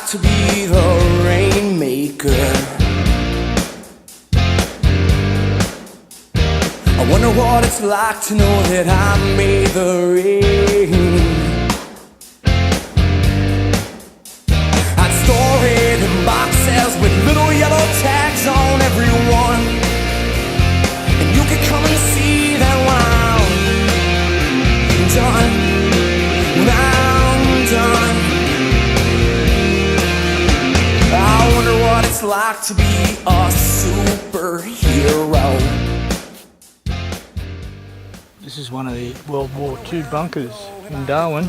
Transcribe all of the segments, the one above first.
like to be the rainmaker. I wonder what it's like to know that I made the rain. I'd store it in boxes with little yellow tags on every one, and you could come and see that when I'm done, when I'm done. I wonder what it's like to be a superhero. This is one of the World War II bunkers in Darwin.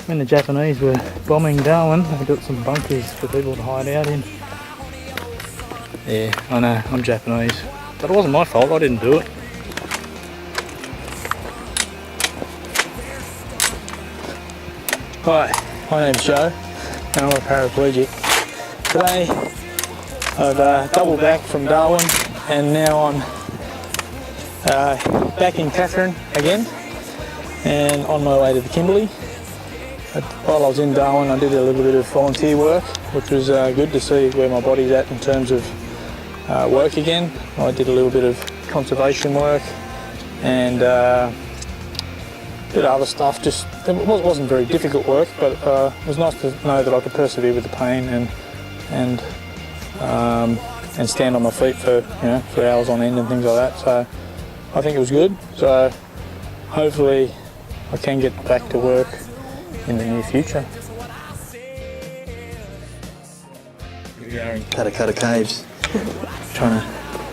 When the Japanese were bombing Darwin, they built some bunkers for people to hide out in. Yeah, I know, I'm Japanese. But it wasn't my fault, I didn't do it. Hi, my name's Joe, and I'm a paraplegic. Today, I've doubled back from Darwin, and now I'm back in Katherine again, and on my way to the Kimberley. While I was in Darwin, I did a little bit of volunteer work, which was good to see where my body's at in terms of work again. I did a little bit of conservation work and a bit of other stuff. Just it wasn't very difficult work, but it was nice to know that I could persevere with the pain and stand on my feet for for hours on end and things like that. So I think it was good. So hopefully I can get back to work in the near future. We are in Kata Caves, trying to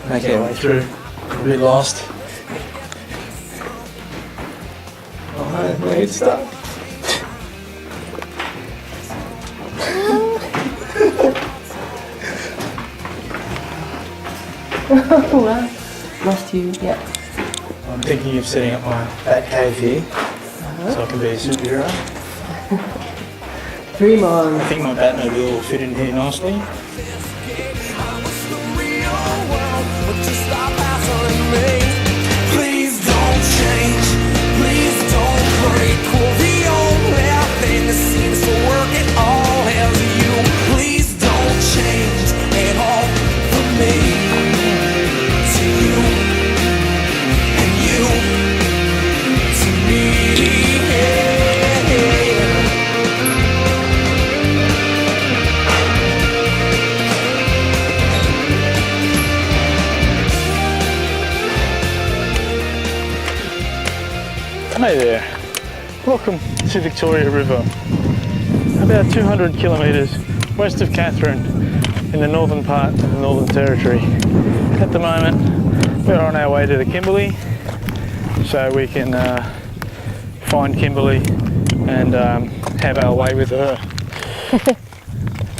make our way through. A bit lost. Oh no, we're getting stuck. Well, lost you, yeah. I'm thinking of setting up my bat cave here, so I can be a superhero. Dream on. I think my Batmobile will fit in here nicely. Please don't change, please don't break. The only thing that seems to work at all is you. Please don't change at all for me. To you and you to me. Hey there, welcome to Victoria River, about 200 kilometres west of Katherine in the northern part of the Northern Territory. At the moment we're on our way to the Kimberley, so we can find Kimberley and have our way with her.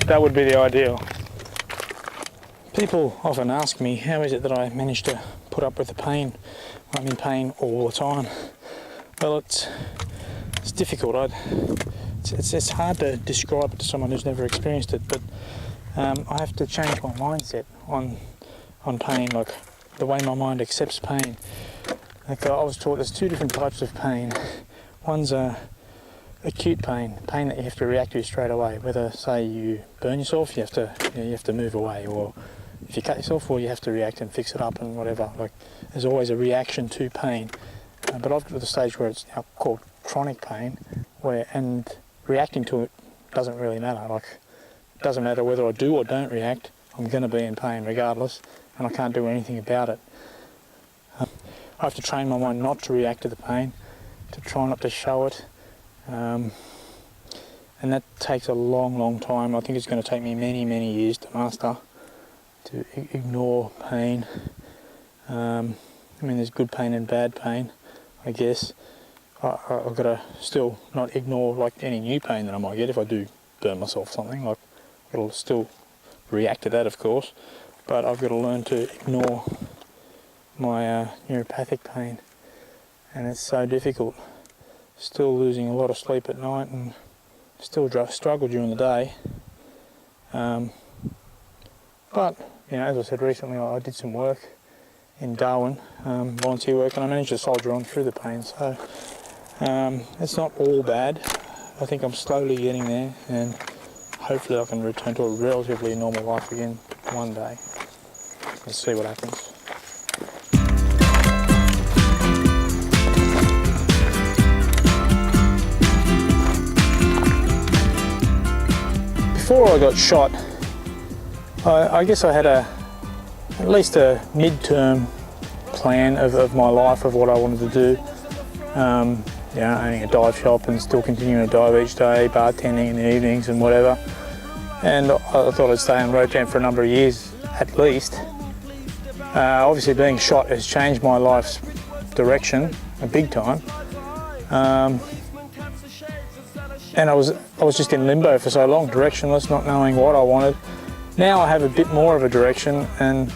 That would be the ideal. People often ask me how is it that I manage to put up with the pain. I'm in pain all the time. Well, it's difficult. It's hard to describe it to someone who's never experienced it, but I have to change my mindset on pain, like the way my mind accepts pain. Like I was taught there's two different types of pain. One's acute pain that you have to react to straight away. Whether, say, you burn yourself, you have to move away, or if you cut yourself, or you have to react and fix it up and whatever. Like there's always a reaction to pain. But I've got to the stage where it's now called chronic pain, and reacting to it doesn't really matter. Like, it doesn't matter whether I do or don't react, I'm going to be in pain regardless, and I can't do anything about it. I have to train my mind not to react to the pain, to try not to show it, and that takes a long time. I think it's going to take me many years to master, to ignore pain. I mean, there's good pain and bad pain, I guess. I've got to still not ignore like any new pain that I might get if I do burn myself or something. Like, it'll still react to that, of course, but I've got to learn to ignore my neuropathic pain, and it's so difficult. Still losing a lot of sleep at night and still struggle during the day. But as I said recently, I did some work in Darwin, volunteer work, and I managed to soldier on through the pain. So It's not all bad. I think I'm slowly getting there, and hopefully I can return to a relatively normal life again one day. Let's see what happens. Before I got shot, I guess I had at least a mid-term plan of my life, of what I wanted to do. Owning a dive shop and still continuing to dive each day, bartending in the evenings and whatever. And I thought I'd stay on Rotan for a number of years at least. Obviously being shot has changed my life's direction a big time. And I was just in limbo for so long, directionless, not knowing what I wanted. Now I have a bit more of a direction, and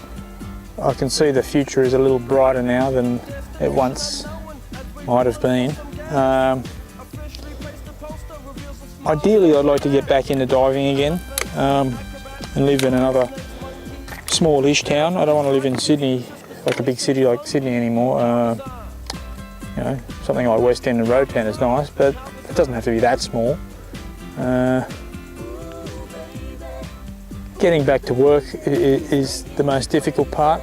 I can see the future is a little brighter now than it once might have been. Ideally, I'd like to get back into diving again and live in another smallish town. I don't want to live in Sydney, like a big city like Sydney anymore. Something like West End and Rotan is nice, but it doesn't have to be that small. Getting back to work is the most difficult part,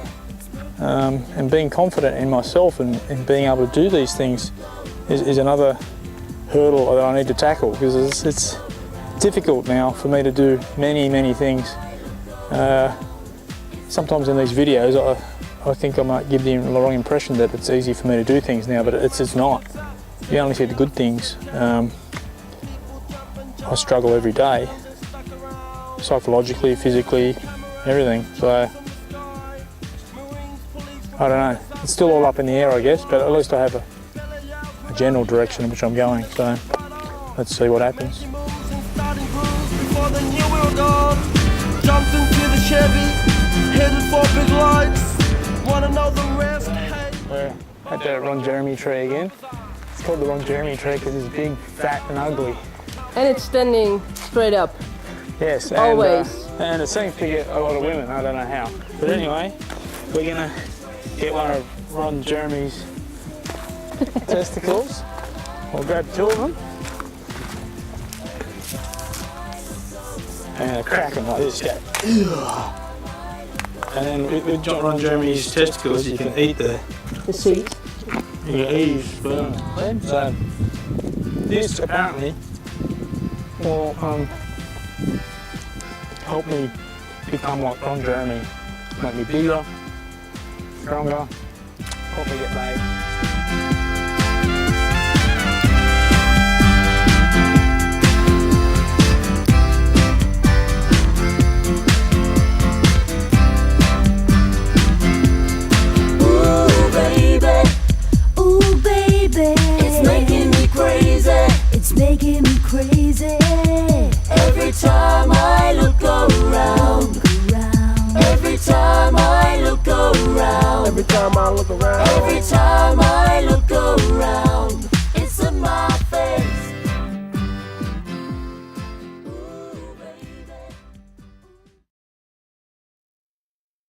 and being confident in myself and being able to do these things is another hurdle that I need to tackle, because it's difficult now for me to do many things. Sometimes in these videos I think I might give the wrong impression that it's easy for me to do things now, but it's not. You only see the good things. I struggle every day, psychologically, physically, everything. So I don't know. It's still all up in the air, I guess, but at least I have a general direction in which I'm going. So let's see what happens. We're at the Ron Jeremy tree again. It's called the Ron Jeremy tree because it's big, fat and ugly. And it's standing straight up. Yes, and, always. And it seems to get a lot of women, I don't know how. But anyway, we're gonna get one of Ron Jeremy's testicles. We'll grab two of them. And crack them like this, go. And then with Ron Jeremy's testicles, you can eat the seeds. You can eat sperm. So this apparently will help me become like Ron Jeremy, make me bigger, stronger, help me get laid. Making me crazy. Every time I look around. Every time I look around. Every time I look around. Every time I look around. It's a mind.